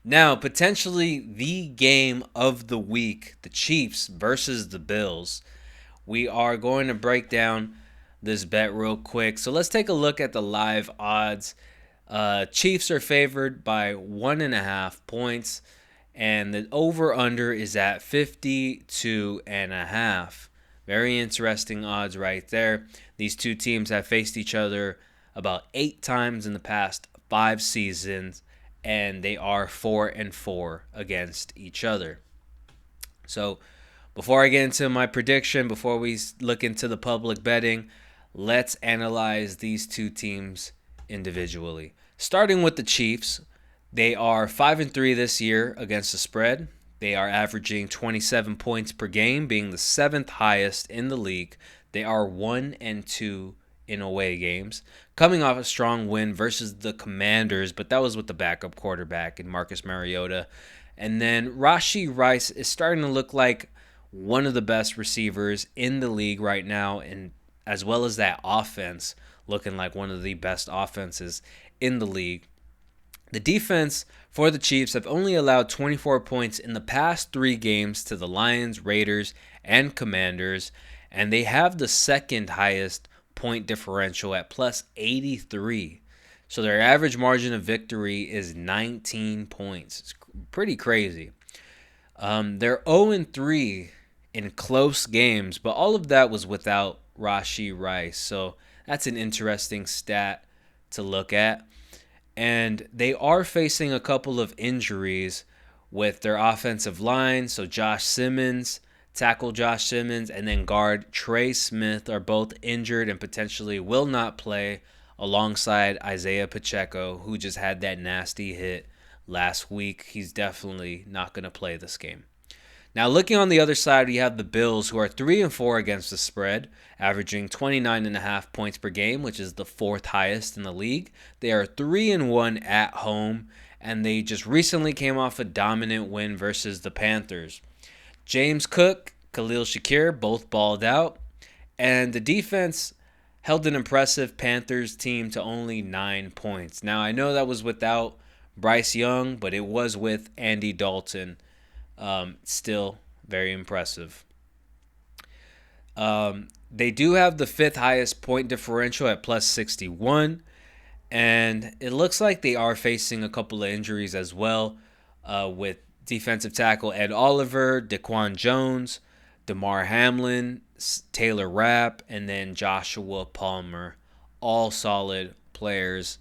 Now, potentially the game of the week, the Chiefs versus the Bills. We are going to break down this bet real quick. So let's take a look at the live odds. Chiefs are favored by 1.5 points, and the over/under is at 52.5. Very interesting odds right there. These two teams have faced each other about 8 times in the past 5 seasons, and they are 4-4 against each other. So, before I get into my prediction, before we look into the public betting, let's analyze these two teams individually. Starting with the Chiefs, they are 5-3 this year against the spread. They are averaging 27 points per game, being the seventh highest in the league. They are 1-2 in away games, coming off a strong win versus the Commanders, but that was with the backup quarterback in Marcus Mariota. And then RASHEE Rice is starting to look like one of the best receivers in the league right now, and as well as that offense looking like one of the best offenses in the league. The defense for the Chiefs have only allowed 24 points in the past 3 games to the Lions, Raiders, and Commanders, and they have the second highest point differential at plus 83. So their average margin of victory is 19 points. It's pretty crazy. They're 0-3 in close games, but all of that was without RASHEE Rice. So that's an interesting stat to look at. And they are facing a couple of injuries with their offensive line. So tackle Josh Simmons, and then guard Trey Smith are both injured and potentially will not play alongside Isaiah Pacheco, who just had that nasty hit last week. He's definitely not going to play this game. Now, looking on the other side, we have the Bills, who are 3-4 against the spread, averaging 29.5 points per game, which is the fourth highest in the league. They are 3-1 at home, and they just recently came off a dominant win versus the Panthers. James Cook, Khalil Shakir both balled out, and the defense held an impressive Panthers team to only 9 points. Now, I know that was without Bryce Young, but it was with Andy Dalton. Still very impressive. They do have the fifth highest point differential at plus 61, and it looks like they are facing a couple of injuries as well, with defensive tackle Ed Oliver, Daquan Jones, DeMar Hamlin, Taylor Rapp, and then Joshua Palmer. All solid players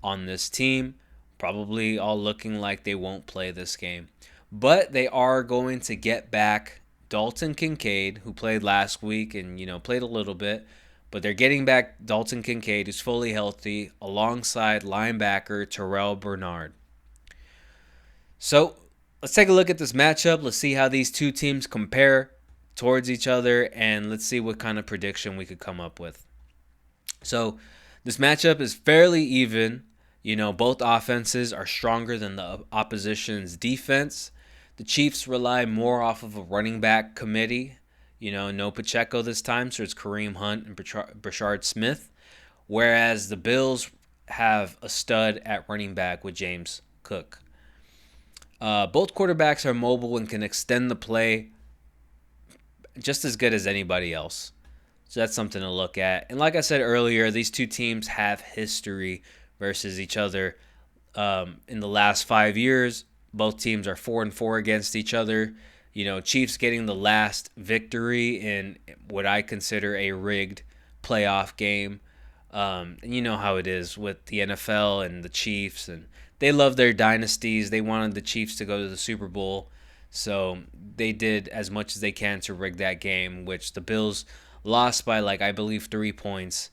on this team, probably all looking like they won't play this game. But they are going to get back Dalton Kincaid, who played last week and, played a little bit. But they're getting back Dalton Kincaid, who's fully healthy, alongside linebacker Terrell Bernard. So let's take a look at this matchup. Let's see how these two teams compare towards each other, and let's see what kind of prediction we could come up with. So this matchup is fairly even. Both offenses are stronger than the opposition's defense. The Chiefs rely more off of a running back committee. No Pacheco this time, so it's Kareem Hunt and Brashard Smith. Whereas the Bills have a stud at running back with James Cook. Both quarterbacks are mobile and can extend the play just as good as anybody else. So that's something to look at. And like I said earlier, these two teams have history versus each other. In the last 5 years, both teams are 4-4 against each other. Chiefs getting the last victory in what I consider a rigged playoff game. And you know how it is with the NFL and the Chiefs, and they love their dynasties. They wanted the Chiefs to go to the Super Bowl, so they did as much as they can to rig that game, which the Bills lost by, I believe, 3 points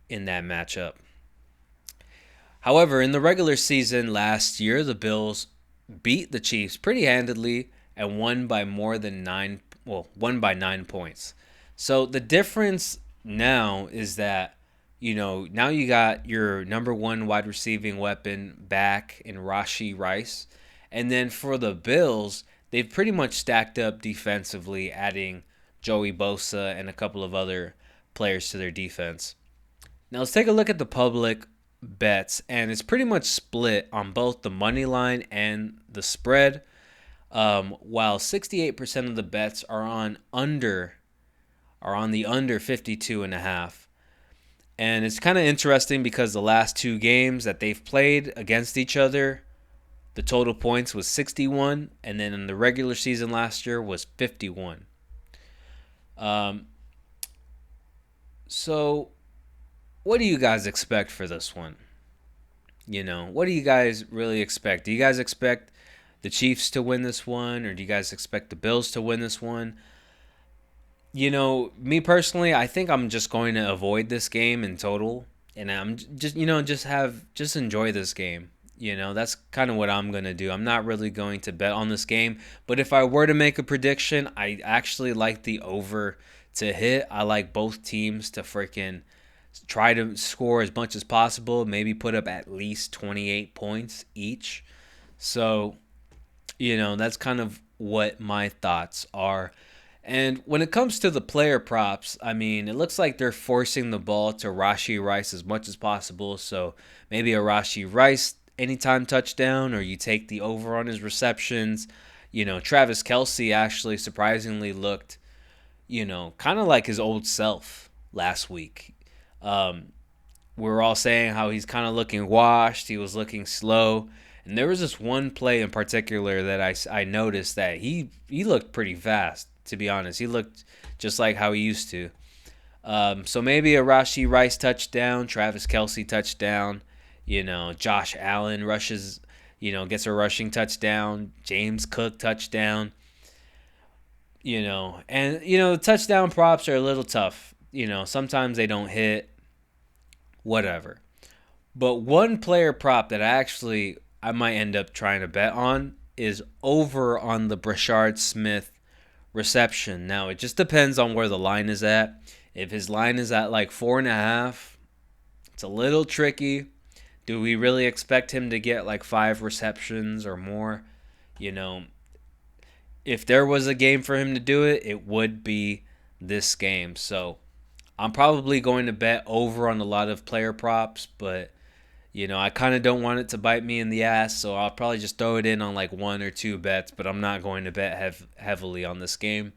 in that matchup. However, in the regular season last year, the Bills beat the Chiefs pretty handedly and won by 9 points. So the difference now is that, now you got your number one wide receiving weapon back in RASHEE Rice. And then for the Bills, they've pretty much stacked up defensively, adding Joey Bosa and a couple of other players to their defense. Now let's take a look at the public bets, and it's pretty much split on both the money line and the spread. While 68% of the bets are on the under 52.5. And it's kind of interesting because the last two games that they've played against each other, the total points was 61, and then in the regular season last year was 51. So what do you guys expect for this one? What do you guys really expect? Do you guys expect the Chiefs to win this one, or do you guys expect the Bills to win this one? Me personally, I think I'm just going to avoid this game in total, and I'm just enjoy this game. That's kind of what I'm going to do. I'm not really going to bet on this game, but if I were to make a prediction, I actually like the over to hit. I like both teams to freaking try to score as much as possible, maybe put up at least 28 points each. So, that's kind of what my thoughts are. And when it comes to the player props, I mean, it looks like they're forcing the ball to RASHEE Rice as much as possible. So maybe a RASHEE Rice anytime touchdown, or you take the over on his receptions. Travis Kelce actually surprisingly looked, kind of like his old self last week. We were all saying how he's kind of looking washed. He was looking slow. And there was this one play in particular that I noticed that he looked pretty fast, to be honest. He looked just like how he used to. So maybe a RASHEE Rice touchdown, Travis Kelce touchdown. Josh Allen gets a rushing touchdown. James Cook touchdown. The touchdown props are a little tough. Sometimes they don't hit. Whatever. But one player prop that I might end up trying to bet on is over on the Brashard Smith reception. Now, it just depends on where the line is at. If his line is at like 4.5, it's a little tricky. Do we really expect him to get like 5 receptions or more? If there was a game for him to do it, it would be this game. So I'm probably going to bet over on a lot of player props, but I kind of don't want it to bite me in the ass, so I'll probably just throw it in on like 1 or 2 bets, but I'm not going to bet heavily on this game.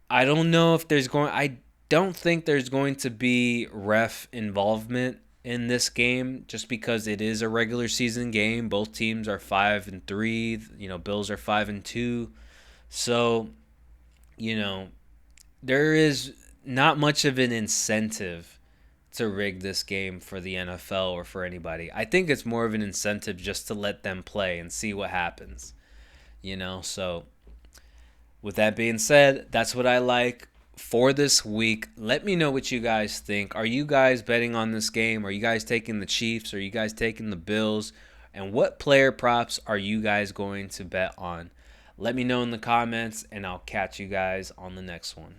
I don't think there's going to be ref involvement in this game, just because it is a regular season game. Both teams are 5-3. Bills are 5-2. So, there is not much of an incentive to rig this game for the NFL or for anybody. I think it's more of an incentive just to let them play and see what happens. So with that being said, that's what I like for this week. Let me know what you guys think. Are you guys betting on this game? Are you guys taking the Chiefs? Are you guys taking the Bills? And what player props are you guys going to bet on? Let me know in the comments, and I'll catch you guys on the next one.